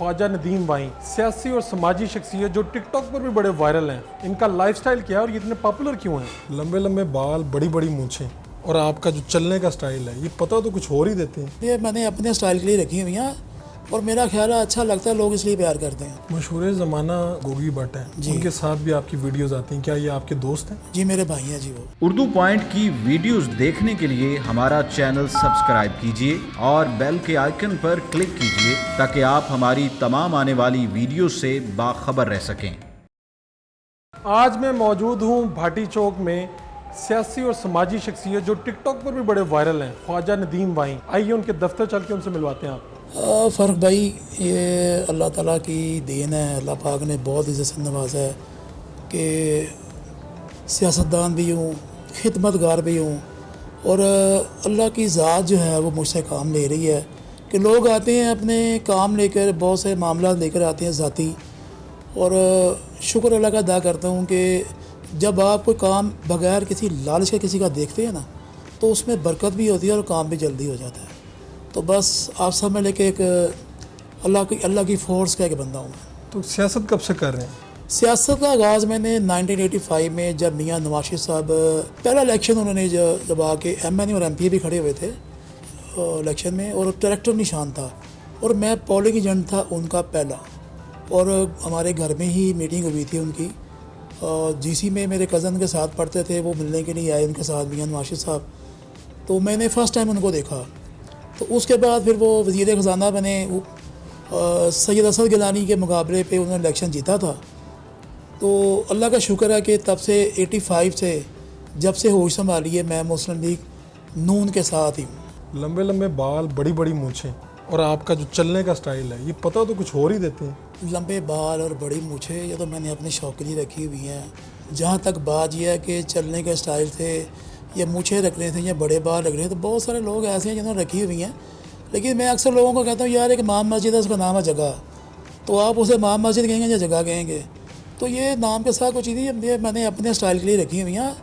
Khwaja Nadeem Y, सियासी और समाजी शख्सियत जो टिक टॉक पर भी बड़े वायरल हैं। इनका लाइफस्टाइल क्या है और ये इतने पॉपुलर क्यों हैं? लंबे लंबे बाल, बड़ी बड़ी मूंछें और आपका जो चलने का स्टाइल है, ये पता तो कुछ और ही देते हैं। ये मैंने अपने स्टाइल के लिए रखी हुई हैं और मेरा ख्याल है अच्छा लगता है, लोग इसलिए प्यार करते हैं। मशहूर ज़माना गोगी भट्ट है, उनके साथ भी आपकी वीडियोस आती हैं, क्या ये आपके दोस्त हैं? जी मेरे भाई हैं जी वो। उर्दू पॉइंट की वीडियोस देखने के लिए हमारा चैनल सब्सक्राइब कीजिए और बेल के आइकन पर क्लिक कीजिए ताकि आप हमारी तमाम आने वाली वीडियो से बाखबर रह सकें। आज मैं मौजूद हूँ भाटी चौक में सियासी और समाजी शख्सियत जो टिक टॉक पर भी बड़े वायरल हैं, ख्वाजा नदीम वाई। आइए उनके दफ्तर चल के उनसे मिलवाते हैं आप। फ़र्क भाई, ये अल्लाह ताला की देन है। अल्लाह पाक ने बहुत इज़्ज़त से नवाजा है कि सियासतदान भी हूँ, खिदमतगार भी हूँ और अल्लाह की ज़ात जो है वो मुझसे काम ले रही है कि लोग आते हैं अपने काम लेकर, बहुत से मामला लेकर आते हैं ज़ाती। और शुक्र अल्लाह का अदा करता हूँ कि जब आप कोई काम बगैर किसी लालच के किसी का देखते हैं ना, तो उसमें बरकत भी होती है और काम भी जल्दी हो जाता है। तो बस आप समझ लें कि एक अल्लाह की फ़ोर्स का एक बंदा हूँ। तो सियासत कब से कर रहे हैं? सियासत का आगाज़ मैंने 1985 में, जब मियाँ नवाज शरीफ साहब पहला इलेक्शन उन्होंने जब आके MNA और MP भी खड़े हुए थे इलेक्शन में, और ट्रैक्टर निशान था और मैं पोलिंग एजेंट था उनका पहला। और हमारे घर में ही मीटिंग हुई थी उनकी, GC में मेरे कज़न के साथ पढ़ते थे, वो मिलने के लिए आए उनके साथ मियाँ नवाज शरीफ साहब। तो मैंने फ़र्स्ट टाइम उनको देखा। तो उसके बाद फिर वो वज़ीर ख़ज़ाना बने। सैयद असद गिलानी के मुकाबले पे उन्होंने इलेक्शन जीता था। तो अल्लाह का शुक्र है कि तब से 85 से जब से होश संभाली है, मैं मुस्लिम लीग नून के साथ ही हूँ। लंबे लंबे बाल, बड़ी बड़ी मूंछें और आपका जो चलने का स्टाइल है, ये पता तो कुछ और ही देते हैं। लंबे बाल और बड़ी मूछें ये तो मैंने अपने शौक के लिए रखी हुई हैं। जहाँ तक बात यह है कि चलने के स्टाइल थे या मूछें रख रहे थे या बड़े बाल रख रहे थे, तो बहुत सारे लोग ऐसे हैं जिन्होंने रखी हुई हैं। लेकिन मैं अक्सर लोगों को कहता हूँ, यार एक इमाम मस्जिद है, उसका नाम है जगह, तो आप उसे इमाम मस्जिद कहेंगे या जगह कहेंगे? तो ये नाम के साथ कुछ चीज़ें ये मैंने अपने स्टाइल के लिए रखी हुई हैं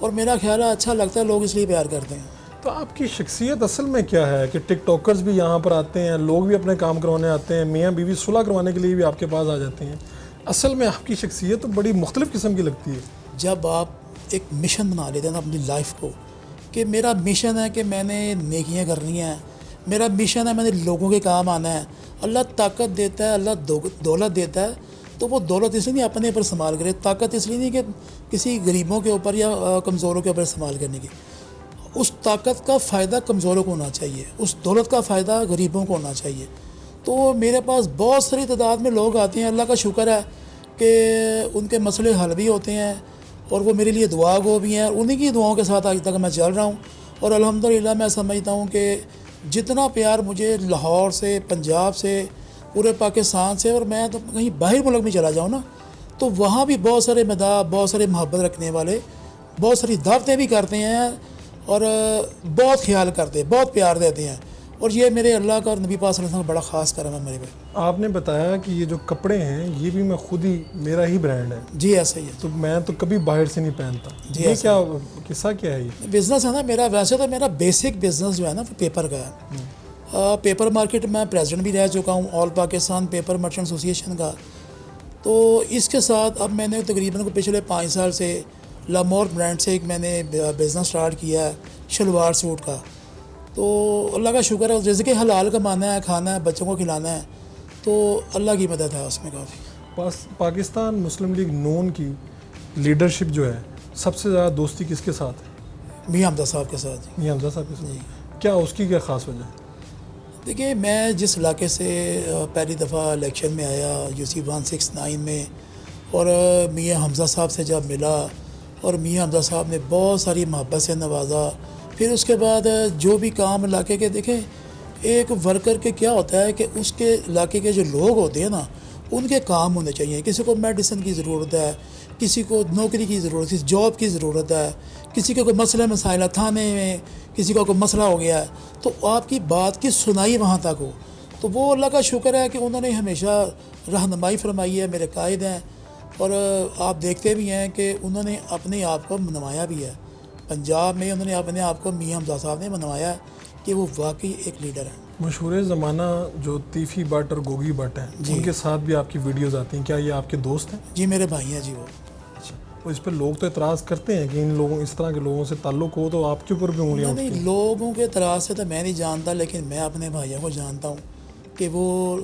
और मेरा ख्याल है अच्छा लगता है, लोग इसलिए प्यार करते हैं। तो आपकी शख्सियत असल में क्या है कि टिक टॉकर्स भी यहाँ पर आते हैं, लोग भी अपने काम करवाने आते हैं, मियाँ बीवी सुलह करवाने के लिए भी आपके पास आ जाते हैं। असल में आपकी शख्सियत तो बड़ी मुख्तलिफ़ किस्म की लगती है। जब आप एक मिशन बना लेते हैं ना अपनी लाइफ को, कि मेरा मिशन है कि मैंने नेकियां करनी है, मेरा मिशन है मैंने लोगों के काम आना है। अल्लाह ताकत देता है, अल्लाह दौलत देता है, तो वो दौलत इसलिए नहीं अपने ऊपर इस्तेमाल करे, ताकत इसलिए नहीं कि किसी गरीबों के ऊपर या कमज़ोरों के ऊपर इस्तेमाल करने की। उस ताकत का फ़ायदा कमज़ोरों को होना चाहिए, उस दौलत का फ़ायदा गरीबों को होना चाहिए। तो मेरे पास बहुत सारी तादाद में लोग आते हैं, अल्लाह का शुक्र है कि उनके मसले हल भी होते हैं और वो मेरे लिए दुआ गो भी हैं। उन्हीं की दुआओं के साथ आज तक मैं चल रहा हूँ और अल्हम्दुलिल्लाह मैं समझता हूँ कि जितना प्यार मुझे लाहौर से, पंजाब से, पूरे पाकिस्तान से, और मैं तो कहीं बाहर मुल्क में चला जाऊँ ना, तो वहाँ भी बहुत सारे मदाह, बहुत सारे मोहब्बत रखने वाले, बहुत सारी दावतें भी करते हैं और बहुत ख्याल करते हैं, बहुत प्यार देते हैं। और ये मेरे अल्लाह का और नबी पाक सल्लल्लाहु अलैहि वसल्लम का बड़ा ख़ास करम है मेरे पे। आपने बताया कि ये जो कपड़े हैं ये भी मैं खुद ही, मेरा ही ब्रांड है। जी ऐसा ही है। तो मैं तो कभी बाहर से नहीं पहनता। जी ये क्या किस्सा क्या है? ये बिज़नेस है ना मेरा। वैसे तो मेरा बेसिक बिज़नेस जो है ना वो पेपर का है। पेपर मार्केट में प्रेसिडेंट भी रह चुका हूँ, all Pakistan paper merchant association का। तो इसके साथ अब मैंने तकरीबन पिछले 5 साल से लामोर ब्रांड से एक मैंने बिज़नेस स्टार्ट किया है शलवार सूट का। तो अल्लाह का शुक्र है, रिज़्क़ हलाल कमाना है, खाना है, बच्चों को खिलाना है, तो अल्लाह की मदद है उसमें काफ़ी। पाकिस्तान मुस्लिम लीग नून की लीडरशिप जो है, सबसे ज़्यादा दोस्ती किसके साथ है? मियाँ हमजा साहब के साथ। मियाँ हमजा साहब के साथ। क्या उसकी क्या ख़ास वजह है? देखिए, मैं जिस इलाके से पहली दफ़ा इलेक्शन में आया UC 169 में, और मियाँ हमजा साहब से जब मिला और मियाँ हमजा साहब ने बहुत सारी मोहब्बत से नवाजा। फिर उसके बाद जो भी काम इलाके के, देखें एक वर्कर के क्या होता है कि उसके इलाके के जो लोग होते हैं ना, उनके काम होने चाहिए। किसी को मेडिसिन की ज़रूरत है, किसी को नौकरी की ज़रूरत है, किसी जॉब की ज़रूरत है, किसी का कोई मसला मसाइल थाने में, किसी का कोई मसला हो गया है, तो आपकी बात की सुनाई वहाँ तक हो। तो वो अल्लाह का शुक्र है कि उन्होंने हमेशा रहनुमाई फरमाई है, मेरे कायद हैं। और आप देखते भी हैं कि उन्होंने अपने आप को मनवाया भी है। पंजाब में उन्होंने अपने आप को मियाँ हमजा साहब ने मनवाया कि वो वाकई एक लीडर है। مشہور زمانہ جو تیفی بٹ اور گوگی بٹ ہیں ان کے ساتھ بھی آپ کی ویڈیوز آتی ہیں، کیا یہ آپ کے دوست ہیں؟ جی میرے بھائی ہیں جی وہ. اچھا، تو اس پہ لوگ تو اعتراض کرتے ہیں کہ ان لوگوں اس طرح کے لوگوں سے تعلق ہو تو آپ کے اوپر بھی انگلیاں اٹھتی ہیں. نہیں، لوگوں کے اعتراض سے تو میں نہیں جانتا، لیکن میں اپنے بھائیوں کو جانتا ہوں کہ وہ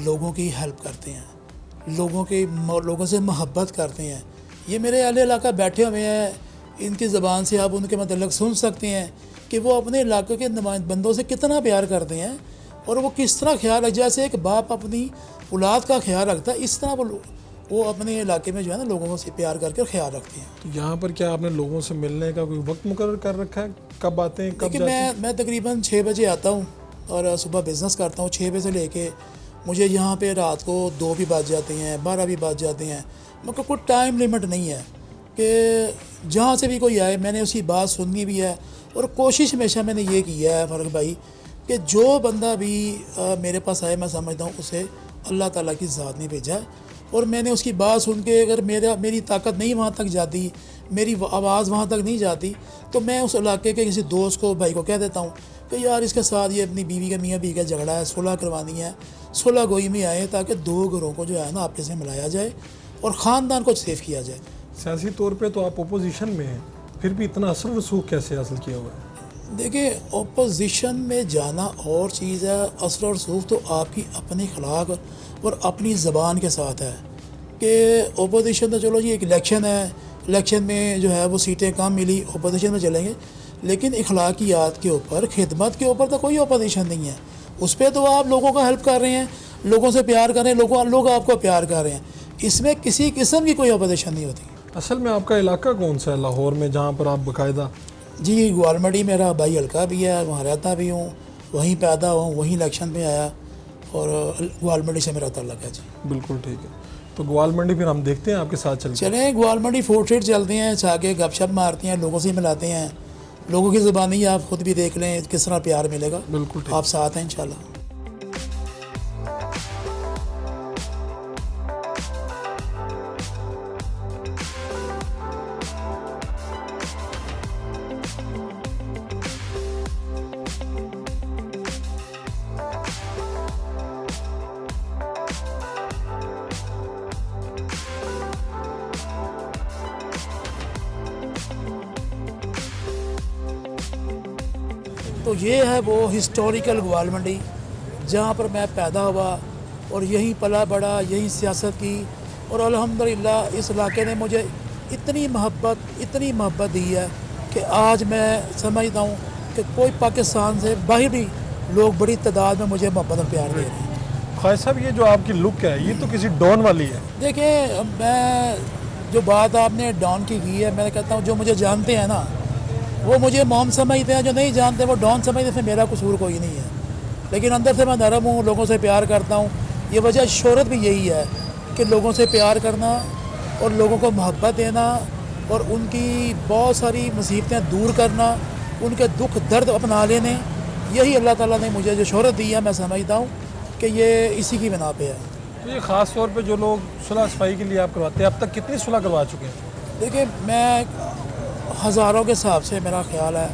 لوگوں کی ہیلپ کرتے ہیں، لوگوں سے محبت کرتے ہیں. یہ میرے اہل علاقہ بیٹھے ہوئے ہیں، ان کی زبان سے آپ ان کے متعلق سن سکتے ہیں کہ وہ اپنے علاقے کے بندوں سے کتنا پیار کرتے ہیں اور وہ کس طرح خیال رکھ، جیسے ایک باپ اپنی اولاد کا خیال رکھتا ہے، اس طرح وہ اپنے علاقے میں جو ہے نا لوگوں سے پیار کر کے خیال رکھتے ہیں. تو یہاں پر کیا آپ نے لوگوں سے ملنے کا کوئی وقت مقرر کر رکھا ہے؟ کب آتے ہیں، کب لیکن جاتے ہیں؟ میں تقریباً 6 بجے آتا ہوں اور صبح بزنس کرتا ہوں. 6 بجے سے لے کے مجھے یہاں پہ رات کو 2 بھی بج جاتے ہیں، 12 بھی بج جاتے ہیں. مگر کوئی ٹائم لیمٹ نہیں ہے کہ جہاں سے بھی کوئی آئے میں نے اسی بات سننی بھی ہے. اور کوشش ہمیشہ میں نے یہ کی ہے فاروق بھائی کہ جو بندہ بھی میرے پاس آئے میں سمجھتا ہوں اسے اللہ تعالیٰ کی ذات نے بھیجا ہے. اور میں نے اس کی بات سن کے اگر میری طاقت نہیں وہاں تک جاتی، میری آواز وہاں تک نہیں جاتی، تو میں اس علاقے کے کسی دوست کو بھائی کو کہہ دیتا ہوں کہ یار اس کے ساتھ یہ اپنی بیوی کا میاں بیوی کا جھگڑا ہے، صلح کروانی ہے، صلح گوئی میں آئے تاکہ 2 گھروں کو جو ہے نا آپس میں ملایا جائے اور خاندان کو سیف کیا جائے. سیاسی طور پہ تو آپ اپوزیشن میں ہیں، پھر بھی اتنا اثر رسوخ کیسے حاصل کیا ہوا ہے؟ دیکھیں اپوزیشن میں جانا اور چیز ہے، اثر و رسوخ تو آپ کی اپنی اخلاق اور اپنی زبان کے ساتھ ہے. کہ اپوزیشن تو چلو جی ایک الیکشن ہے، الیکشن میں جو ہے وہ سیٹیں کم ملی، اپوزیشن میں چلیں گے، لیکن اخلاقیات کے اوپر، خدمت کے اوپر تو کوئی اپوزیشن نہیں ہے. اس پہ تو آپ لوگوں کا ہیلپ کر رہے ہیں، لوگوں سے پیار کر رہے ہیں، لوگ آپ کو پیار کر رہے ہیں. اس میں کسی قسم کی کوئی اپوزیشن نہیں ہوتی. اصل میں آپ کا علاقہ کون سا ہے لاہور میں جہاں پر آپ باقاعدہ؟ جی گوالمنڈی میرا بھائی حلقہ بھی ہے، وہاں رہتا بھی ہوں، وہیں پیدا ہوں، وہیں الیکشن میں آیا اور گوالمنڈی سے میرا تعلق ہے. جی بالکل ٹھیک ہے. تو گوالمنڈی پھر ہم دیکھتے ہیں آپ کے ساتھ چلیں گوالمنڈی فورٹ اسٹریٹ چلتے ہیں، جا کے گپ شپ مارتے ہیں، لوگوں سے ملاتے ہیں، لوگوں کی زبانی آپ خود بھی دیکھ لیں کس طرح پیار ملے گا. بالکل ٹھیک. آپ ساتھ ہیں انشاءاللہ. تو یہ ہے وہ ہسٹوریکل گوالمنڈی جہاں پر میں پیدا ہوا اور یہیں پلا بڑا، یہیں سیاست کی، اور الحمدللہ اس علاقے نے مجھے اتنی محبت دی ہے کہ آج میں سمجھتا ہوں کہ کوئی پاکستان سے باہر بھی لوگ بڑی تعداد میں مجھے محبت اور پیار دے رہے ہیں. خواجہ صاحب یہ جو آپ کی لک ہے یہ تو کسی ڈون والی ہے. دیکھیں میں جو بات آپ نے ڈان کی ہے، میں کہتا ہوں جو مجھے جانتے ہیں نا وہ مجھے موم سمجھتے ہیں، جو نہیں جانتے وہ ڈان سمجھتے ہیں. میرا قصور کوئی نہیں ہے، لیکن اندر سے میں نرم ہوں، لوگوں سے پیار کرتا ہوں. یہ وجہ شہرت بھی یہی ہے کہ لوگوں سے پیار کرنا اور لوگوں کو محبت دینا اور ان کی بہت ساری مصیبتیں دور کرنا، ان کے دکھ درد اپنا لینے، یہی اللہ تعالیٰ نے مجھے جو شہرت دی ہے میں سمجھتا ہوں کہ یہ اسی کی بنا پہ ہے. تو یہ خاص طور پہ جو لوگ صلح صفائی کے لیے آپ کرواتے ہیں، اب تک کتنی صلح کروا چکے ہیں؟ دیکھیں میں ہزاروں کے حساب سے میرا خیال ہے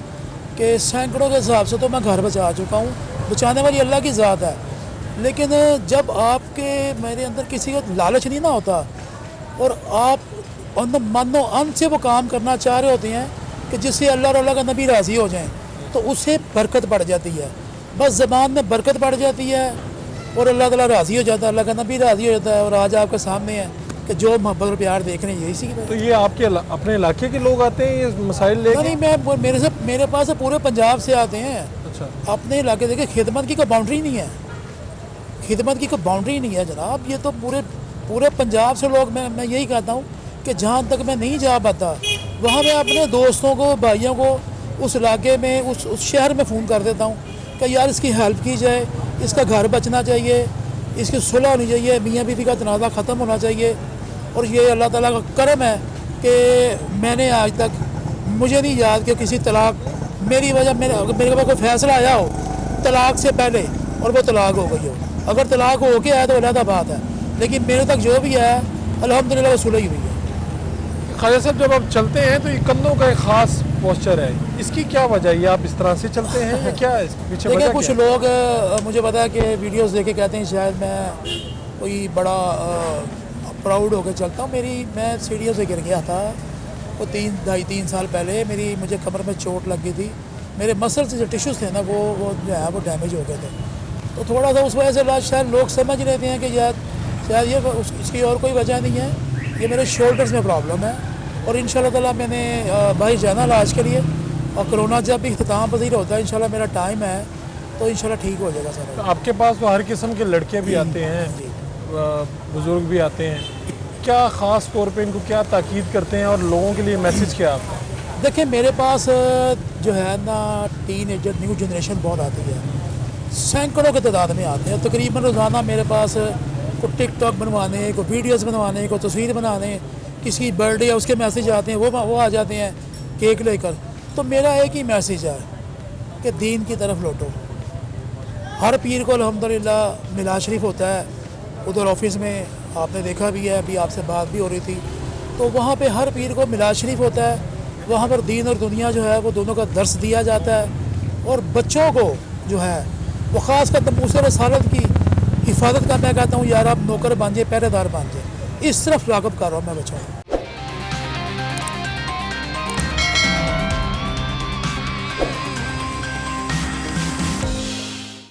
کہ سینکڑوں کے حساب سے تو میں گھر بچا چکا ہوں. بچانے والی اللہ کی ذات ہے، لیکن جب آپ کے میرے اندر کسی کا لالچ نہیں نہ ہوتا اور آپ من و ان سے وہ کام کرنا چاہ رہے ہوتے ہیں کہ جس سے اللہ اور اللہ کا نبی راضی ہو جائیں، تو اس سے برکت بڑھ جاتی ہے. بس زبان میں برکت بڑھ جاتی ہے اور اللہ تعالیٰ راضی ہو جاتا ہے، اللہ کا نبی راضی ہو جاتا ہے. اور آج آپ کے سامنے ہے کہ جو محبت اور پیار دیکھ رہے ہیں یہی سی. تو یہ آپ کے اپنے علاقے کے لوگ آتے ہیں یہ مسائل لے کے؟ نہیں، میرے پاس پورے پنجاب سے آتے ہیں. اچھا. اپنے علاقے دیکھیں خدمت کی کوئی باؤنڈری نہیں ہے، خدمت کی کوئی باؤنڈری نہیں ہے جناب. یہ تو پورے پنجاب سے لوگ، میں یہی کہتا ہوں کہ جہاں تک میں نہیں جا پاتا وہاں میں اپنے دوستوں کو، بھائیوں کو اس علاقے میں، اس شہر میں فون کر دیتا ہوں کہ یار اس کی ہیلپ کی جائے، اس کا گھر بچنا چاہیے، اس کی صلح ہونی چاہیے، میاں بیوی کا تنازع ختم ہونا چاہیے. اور یہ اللہ تعالیٰ کا کرم ہے کہ میں نے آج تک، مجھے نہیں یاد کہ کسی طلاق میری وجہ میرے پاس کوئی فیصلہ آیا ہو طلاق سے پہلے اور وہ طلاق ہو گئی ہو. اگر طلاق ہو کے آیا تو علیحدہ بات ہے، لیکن میرے تک جو بھی آیا الحمدللہ وہ صلح ہی ہوئی ہے. خواجہ صاحب جب آپ چلتے ہیں تو یہ کندھوں کا ایک خاص पोस्चर है, इसकी क्या वजह है? ये आप इस तरह से चलते हैं या क्या है इसके पीछे देखिए वजह कुछ क्या है? लोग मुझे पता है कि वीडियोस देख के कहते हैं शायद मैं कोई बड़ा प्राउड होकर चलता हूँ। मैं सीढ़ियों से गिर गया था वो 3 साल पहले। मुझे कमर में चोट लग गई थी, मेरे मसल्स जो टिश्यूज़ थे ना वो जो है वो डैमेज हो गए थे। तो थोड़ा सा उस वजह से शायद लोग समझ लेते हैं कि शायद ये इसकी और कोई वजह नहीं है, ये मेरे शोल्डर्स में प्रॉब्लम है। और इंशाल्लाह ताला मैंने भाई जाना इलाज के लिए, और कोरोना जब भी इख्तिताम पजीर होता है इंशाल्लाह मेरा टाइम है तो इंशाल्लाह ठीक हो जाएगा तो सारा। आपके पास तो हर किस्म के लड़के भी आते हैं, बुज़ुर्ग भी आते हैं, क्या ख़ास तौर पे इनको क्या ताकीद करते हैं और लोगों के लिए मैसेज क्या है आपका? देखिए मेरे पास जो है ना टीनेजर न्यू जनरेशन बहुत आती है, सैकड़ों की तादाद में आते हैं तकरीबन रोज़ाना। मेरे पास को टिकटॉक बनवाने, को वीडियोस बनवाने, को तस्वीर बनाने, किसी बर्थडे या उसके मैसेज आते हैं, वो आ जाते हैं केक लेकर। तो मेरा एक ही मैसेज है कि दीन की तरफ लौटो। हर पीर को अल्हम्दुलिल्लाह मिलाद शरीफ होता है, उधर ऑफिस में आपने देखा भी है, अभी आपसे बात भी हो रही थी, तो वहाँ पे हर पीर को मिलाद शरीफ होता है। वहाँ पर दीन और दुनिया जो है वो दोनों का दर्स दिया जाता है। और बच्चों को जो है वो ख़ास कर नमूस रसालत की हिफाजत का मैं कहता हूँ यार आप नौकर बन जाए, पहरेदार बन जाए, इस तरफ राग़िब कर रहा हूँ मैं बच्चों को।